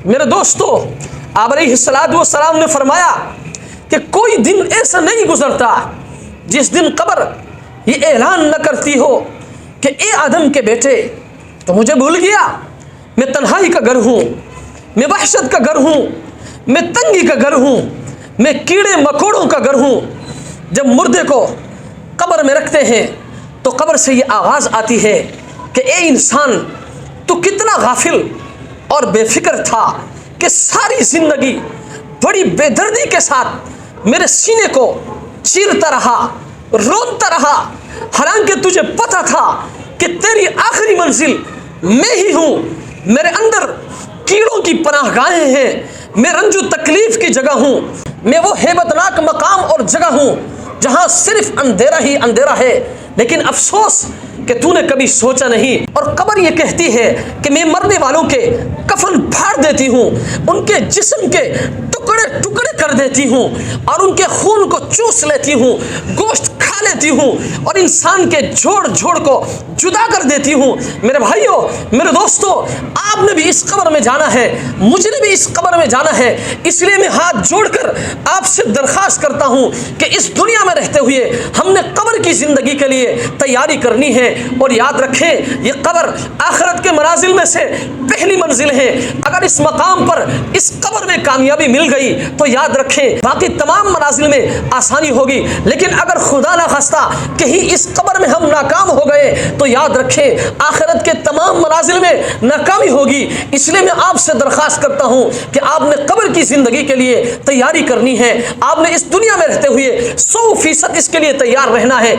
میرے دوستو، آپ علیہ السلام نے فرمایا کہ کوئی دن ایسا نہیں گزرتا جس دن قبر یہ اعلان نہ کرتی ہو کہ اے آدم کے بیٹے تو مجھے بھول گیا، میں تنہائی کا گھر ہوں، میں وحشت کا گھر ہوں، میں تنگی کا گھر ہوں، میں کیڑے مکوڑوں کا گھر ہوں۔ جب مردے کو قبر میں رکھتے ہیں تو قبر سے یہ آواز آتی ہے کہ اے انسان، تو کتنا غافل اور بے فکر تھا کہ ساری زندگی بڑی بے دردی کے ساتھ میرے سینے کو چیرتا رہا، رونتا رہا، حالانکہ تجھے پتا تھا کہ تیری آخری منزل میں ہی ہوں، میرے اندر کیڑوں کی پناہ گاہیں ہیں، میں رنج و تکلیف کی جگہ ہوں، میں وہ ہیبتناک مقام اور جگہ ہوں جہاں صرف اندھیرا ہی اندھیرا ہے۔ لیکن افسوس کہ تو نے کبھی سوچا نہیں۔ اور قبر یہ کہتی ہے کہ میں مرنے والوں کے کفن پھاڑ دیتی ہوں، ان کے جسم کے ٹکڑے ٹکڑے کر دیتی ہوں اور ان کے خون کو چوس لیتی ہوں، گوشت کھا لیتی ہوں اور انسان کے جوڑ جوڑ کو جدا کر دیتی ہوں۔ میرے بھائیوں، میرے دوستوں، آپ نے بھی اس قبر میں جانا ہے، مجھے نے بھی اس قبر میں جانا ہے، اس لیے میں ہاتھ جوڑ کر آپ سے درخواست کرتا ہوں کہ اس دنیا میں رہتے ہوئے ہم نے قبر کی زندگی کے لیے تیاری کرنی ہے۔ اور یاد رکھیں، یہ قبر آخرت کے منازل میں سے پہلی منزل ہے۔ اگر اس مقام پر، اس قبر میں کامیابی مل گئی تو یاد رکھیں باقی تمام منازل میں آسانی ہوگی، لیکن اگر خدا نہ خواستہ کہیں اس قبر میں ہم ناکام ہو گئے تو یاد رکھیں آخرت کے تمام منازل میں ناکامی ہوگی۔ اس لیے میں آپ سے درخواست کرتا ہوں کہ آپ نے قبر کی زندگی کے لیے تیاری کرنی ہے، آپ نے اس دنیا میں رہتے ہوئے 100% اس کے لیے تیار رہنا ہے۔